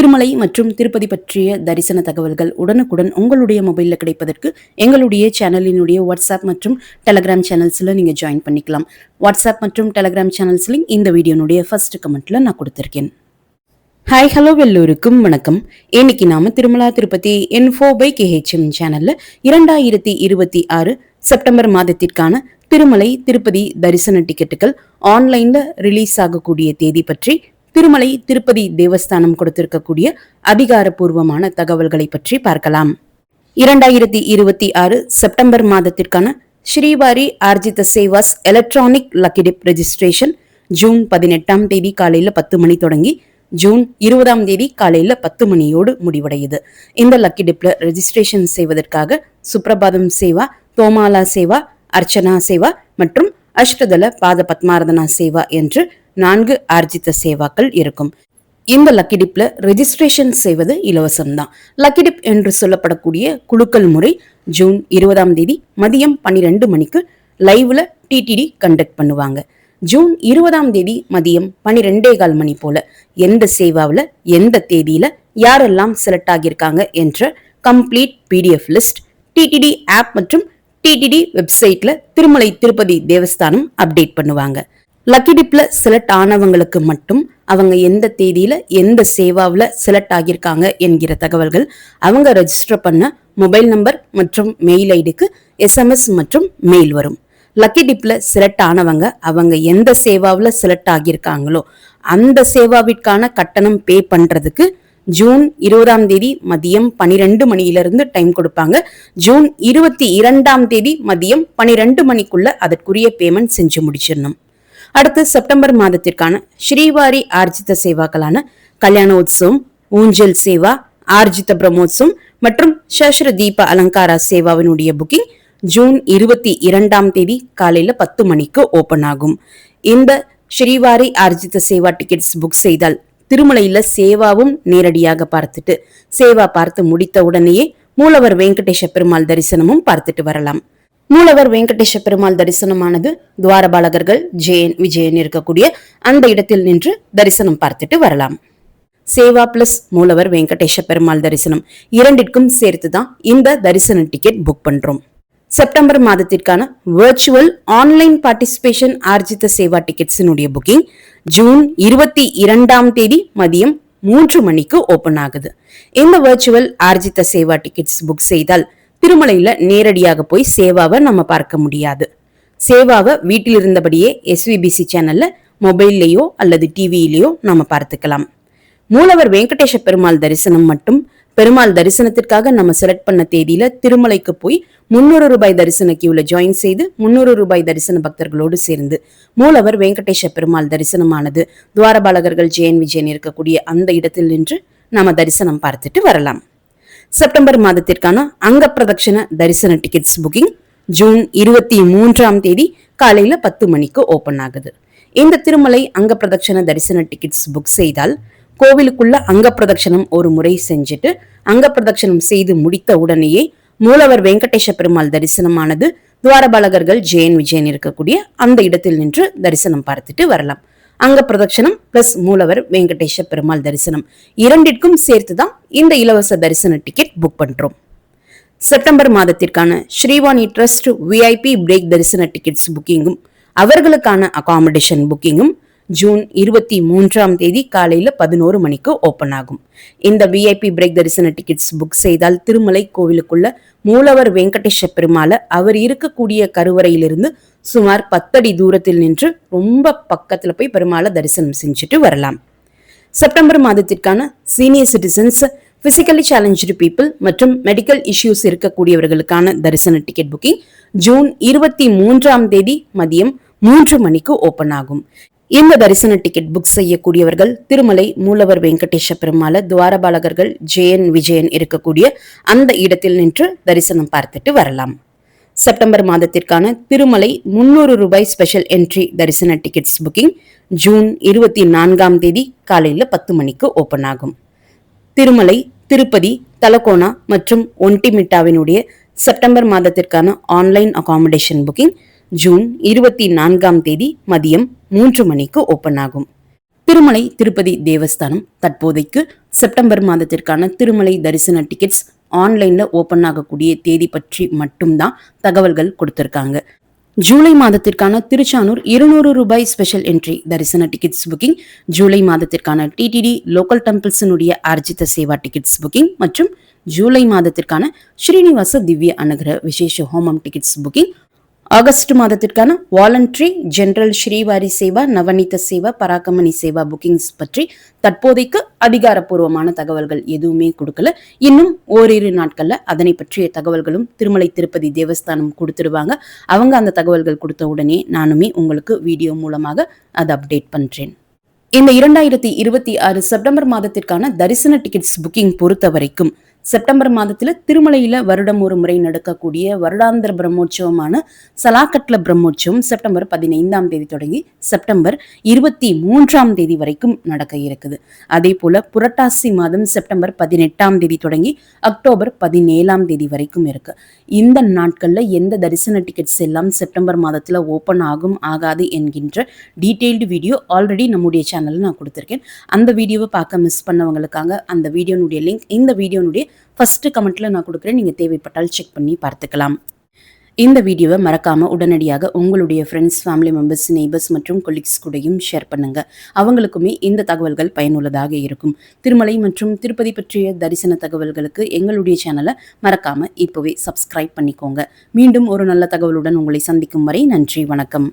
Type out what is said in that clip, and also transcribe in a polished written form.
திருமலை மற்றும் திருப்பதி பற்றிய தரிசன தகவல்கள் உடனுக்குடன் உங்களுடைய மொபைலில் கிடைப்பதற்கு எங்களுடைய சேனலினுடைய வாட்ஸ்அப் மற்றும் டெலகிராம் சேனல்ஸில் நீங்கள் ஜாயின் பண்ணிக்கலாம். வாட்ஸ்அப் மற்றும் டெலகிராம் சேனல்ஸ் லிங்க் இந்த வீடியோனுடைய ஃபர்ஸ்ட் கமெண்ட்ல நான் கொடுத்துருக்கேன். ஹாய் ஹலோ எல்லோருக்கும் வணக்கம். இன்னைக்கு நாம Tirumala Tirupati Info by KHM சேனல்ல 2026 செப்டம்பர் மாதத்திற்கான திருமலை திருப்பதி தரிசன டிக்கெட்டுகள் ஆன்லைன்ல ரிலீஸ் ஆகக்கூடிய தேதி பற்றி, திருமலை திருப்பதி தேவஸ்தானம் கொடுத்திருக்கக்கூடிய அதிகாரப்பூர்வமான தகவல்களை பற்றி பார்க்கலாம். 2026 செப்டம்பர் மாதத்திற்கான ஸ்ரீவாரி ஆர்ஜித சேவாஸ் electronic lucky dip registration June 18ஆம் தேதி காலையில 10 மணி தொடங்கி ஜூன் 20ஆம் தேதி காலையில 10 மணியோடு முடிவடையுது. இந்த லக்கி டிப்ல ரெஜிஸ்ட்ரேஷன் செய்வதற்காக சுப்ரபாதம் சேவா, தோமாலா சேவா, அர்ச்சனா சேவா மற்றும் அஷ்டதல பாத பத்மார்தனா சேவா என்று 4 ஆர்ஜித சேவாக்கள் இருக்கும். இந்த லக்கி டிப்ல ரெஜிஸ்ட்ரேஷன் செய்வது இலவசம்தான். லக்கி டிப் என்று சொல்லப்படக்கூடிய குலுக்கல் முறை ஜூன் 20ஆம் தேதி மதியம் 12 மணிக்கு லைவ்ல டிடிடி கண்டக்ட் பண்ணுவாங்க. ஜூன் 20ஆம் தேதி மதியம் 12:15 மணி போல எந்த சேவாவில் எந்த தேதியில யாரெல்லாம் செலக்ட் ஆகியிருக்காங்க என்ற complete PDF list TTD app மற்றும் டிடிடி வெப்சைட்ல திருமலை திருப்பதி தேவஸ்தானம் அப்டேட் பண்ணுவாங்க. லக்கி டிப்ல செலக்ட் ஆனவங்களுக்கு மட்டும் அவங்க எந்த தேதியில எந்த சேவாவில் செலக்ட் ஆகியிருக்காங்க என்கிற தகவல்கள் அவங்க ரெஜிஸ்டர் பண்ண மொபைல் நம்பர் மற்றும் மெயில் ஐடிக்கு SMS மற்றும் மெயில் வரும். லக்கி டிப்ல செலக்ட் ஆனவங்க அவங்க எந்த சேவாவில் செலக்ட் ஆகியிருக்காங்களோ அந்த சேவாவிற்கான கட்டணம் பே பண்றதுக்கு ஜூன் 20ஆம் தேதி மதியம் 12 மணியிலிருந்து டைம் கொடுப்பாங்க. ஜூன் 22ஆம் தேதி மதியம் 12 மணிக்குள்ள அதற்குரிய பேமெண்ட் செஞ்சு முடிச்சிடணும். அடுத்து செப்டம்பர் மாதத்திற்கான ஸ்ரீவாரி ஆர்ஜித சேவாக்களான கல்யாண உற்சவம், ஊஞ்சல் சேவா, ஆர்ஜித பிரம்மோத்சவம் மற்றும் சஸ்ர தீப அலங்காரா சேவாவினுடைய புக்கிங் ஜூன் 22ஆம் தேதி காலையில 10 மணிக்கு ஓபன் ஆகும். இந்த ஸ்ரீவாரி ஆர்ஜித சேவா டிக்கெட்ஸ் புக் செய்தால் திருமலையில சேவாவும் நேரடியாக பார்த்துட்டு, சேவா பார்த்து முடித்த உடனேயே மூலவர் வெங்கடேஷ பெருமாள் தரிசனமும் பார்த்துட்டு வரலாம். மூலவர் வெங்கடேஷ பெருமாள் தரிசனமானது துவாரபாலகர்கள் ஜெயன் விஜயன் இருக்கக்கூடிய அந்த இடத்தில் நின்று தரிசனம் பார்த்துட்டு வரலாம். சேவா பிளஸ் மூலவர் வெங்கடேஷ பெருமாள் தரிசனம் இரண்டிற்கும் சேர்த்துதான் இந்த தரிசன டிக்கெட் புக் பண்றோம். செப்டம்பர் மாதத்திற்கான வர்ச்சுவல் ஆன்லைன் பார்ட்டிசிபேஷன் ஆர்ஜித சேவா டிக்கெட்ஸினுடைய புக்கிங் ஜூன் 22ஆம் தேதி மதியம் 3 மணிக்கு ஓபன் ஆகுது. இந்த வர்ச்சுவல் ஆர்ஜித சேவா டிக்கெட்ஸ் புக் செய்தால் திருமலையில நேரடியாக போய் சேவாவை நம்ம பார்க்க முடியாது. சேவாவை வீட்டில் இருந்தபடியே SVBC சேனல்ல மொபைல்லையோ அல்லது டிவியிலையோ நாம பார்த்துக்கலாம். மூலவர் வெங்கடேஷ பெருமாள் தரிசனம் மட்டும் பெருமாள் தரிசனத்திற்காக நம்ம செலக்ட் பண்ண தேதியில திருமலைக்கு போய் 300 ரூபாய் தரிசன கியூல ஜாயின் செய்து 300 ரூபாய் தரிசன பக்தர்களோடு சேர்ந்து மூலவர் வெங்கடேஷ பெருமாள் தரிசனமானது துவாரபாலகர்கள் ஜெயன் விஜயன் இருக்கக்கூடிய அந்த இடத்தில் நின்று நாம தரிசனம் பார்த்துட்டு வரலாம். செப்டம்பர் மாதத்திற்கான அங்க பிரதட்சண தரிசன டிக்கெட்ஸ் புக்கிங் ஜூன் 23ஆம் தேதி காலையில 10 மணிக்கு ஓபன் ஆகுது. இந்த திருமலை அங்க பிரதட்சண தரிசன டிக்கெட்ஸ் புக் செய்தால் கோவிலுக்குள்ள அங்க பிரதட்சணம் ஒரு முறை செஞ்சுட்டு அங்க பிரதட்சணம் செய்து முடித்த உடனேயே மூலவர் வெங்கடேஷ பெருமாள் தரிசனமானது துவாரபாலகர்கள் ஜெயன் விஜயன் இருக்கக்கூடிய அந்த இடத்தில் நின்று தரிசனம் பார்த்துட்டு வரலாம். அங்க பிரதட்சணம் பிளஸ் மூலவர் வெங்கடேஷ பெருமாள் தரிசனம் இரண்டிற்கும் சேர்த்துதான் இந்த இலவச தரிசன டிக்கெட் புக் பண்றோம். செப்டம்பர் மாதத்திற்கான ஸ்ரீவாணி ட்ரஸ்ட் VIP பிரேக் தரிசன டிக்கெட்ஸ் புக்கிங்கும் அவர்களுக்கான அகாமடேஷன் புக்கிங்கும் ஜூன் 23ஆம் தேதி காலையில 11 மணிக்கு ஓபன் ஆகும். இந்த VIP பிரேக் தரிசன டிக்கெட்ஸ் புக் செய்தால் திருமலை கோவிலுக்குள்ள மூலவர் வெங்கடேஷ பெருமாளை அவர் இருக்கக்கூடிய கருவறையிலிருந்து சுமார் 10 அடி தூரத்தில் நின்று ரொம்ப பக்கத்துல போய் பெருமாளை தரிசனம் செஞ்சுட்டு வரலாம். செப்டம்பர் மாதத்திற்கான senior citizens, physically challenge people மற்றும் மெடிக்கல் இஷ்யூஸ் இருக்கக்கூடியவர்களுக்கான தரிசன டிக்கெட் புக்கிங் ஜூன் 23ஆம் தேதி மதியம் 3 மணிக்கு ஓபன் ஆகும். இந்த தரிசன டிக்கெட் புக் செய்யக்கூடியவர்கள் திருமலை மூலவர் வெங்கடேஷ பெருமாளை துவாரபாலகர்கள் ஜெயன் விஜயன் இருக்கக்கூடிய அந்த இடத்தில் நின்று தரிசனம் பார்த்துட்டு வரலாம். செப்டம்பர் மாதத்திற்கான திருமலை 300 ரூபாய் ஸ்பெஷல் என்ட்ரி தரிசன டிக்கெட்ஸ் புக்கிங் ஜூன் 24ஆம் தேதி காலையில 10 மணிக்கு ஓபன் ஆகும். திருமலை, திருப்பதி, தலகோனா மற்றும் ஒன்டிமிட்டாவினுடைய செப்டம்பர் மாதத்திற்கான ஆன்லைன் அகாமடேஷன் புக்கிங் ஜூன் 24ஆம் தேதி மதியம் 3 மணிக்கு ஓபன் ஆகும். திருமலை திருப்பதி தேவஸ்தானம் தற்போதைக்கு செப்டம்பர் மாதத்திற்கான திருமலை தரிசன டிக்கெட்ஸ் ஆன்லைன்ல ஓபன் ஆகக்கூடிய தேதி பற்றி மட்டும்தான் தகவல்கள் கொடுத்திருக்காங்க. ஜூலை மாதத்திற்கான திருச்சானூர் ₹200 ஸ்பெஷல் என்ட்ரி தரிசன டிக்கெட்ஸ் புக்கிங், ஜூலை மாதத்திற்கான டிடிடி லோக்கல் டெம்பிள்ஸினுடைய ஆர்ஜித சேவா டிக்கெட்ஸ் புக்கிங் மற்றும் ஜூலை மாதத்திற்கான ஸ்ரீனிவாச திவ்ய அனுகிரக விசேஷ ஹோமம் டிக்கெட்ஸ் புக்கிங், ஆகஸ்ட் மாதத்திற்கான வாலண்டரி ஜெனரல் ஸ்ரீவாரி சேவா, நவநீத சேவா, பராக்கமணி சேவா புக்கிங்ஸ் பற்றி தற்போதைக்கு அதிகாரப்பூர்வமான தகவல்கள் எதுவுமே கொடுக்கல. இன்னும் ஓரிரு நாட்கள்ல அதனை பற்றிய தகவல்களும் திருமலை திருப்பதி தேவஸ்தானம் கொடுத்துருவாங்க. அவங்க அந்த தகவல்கள் கொடுத்த உடனே நானுமே உங்களுக்கு வீடியோ மூலமாக அதை அப்டேட் பண்றேன். இந்த 2026 செப்டம்பர் மாதத்திற்கான தரிசன டிக்கெட்ஸ் புக்கிங் பொறுத்த வரைக்கும் செப்டம்பர் மாதத்துல திருமலையில வருடம் ஒரு முறை நடக்கக்கூடிய வருடாந்திர பிரம்மோற்சவமான சலாக்கட்ல பிரம்மோற்சவம் செப்டம்பர் 15 தொடங்கி செப்டம்பர் 23 வரைக்கும் நடக்க இருக்குது. அதே போல புரட்டாசி மாதம் செப்டம்பர் 18 தொடங்கி அக்டோபர் 17 வரைக்கும் இருக்கு. இந்த நாட்கள்ல எந்த தரிசன டிக்கெட்ஸ் எல்லாம் செப்டம்பர் மாதத்துல ஓபன் ஆகும் ஆகாது என்கின்ற டீடைல்டு வீடியோ ஆல்ரெடி நம்முடைய சேனல்ல நான் கொடுத்திருக்கேன். அந்த வீடியோவை பார்க்க மிஸ் பண்ணவங்களுக்காக அந்த வீடியோனுடைய லிங்க் இந்த வீடியோனுடைய ஃபர்ஸ்ட் கமெண்ட்ல நான் கொடுக்குறேன். நீங்க தேவைப்பட்டால் செக் பண்ணி பார்த்துக்கலாம். இந்த வீடியோவை மறக்காம உடனடியாக உங்களுடைய ஃப்ரெண்ட்ஸ், ஃபேமிலி மெம்பர்ஸ், நெய்பர்ஸ் மற்றும் கொலீக்ஸ் கூடயும் ஷேர் பண்ணுங்க. அவங்களுக்குமே இந்த தகவல்கள் பயனுள்ளதாக இருக்கும். திருமலை மற்றும் திருப்பதி பற்றிய தரிசன தகவல்களுக்கு எங்களுடைய சேனலை மறக்காம இப்போவே சப்ஸ்கிரைப் பண்ணிக்கோங்க. மீண்டும் ஒரு நல்ல தகவலுடன் உங்களை சந்திக்கும் வரை நன்றி, வணக்கம்.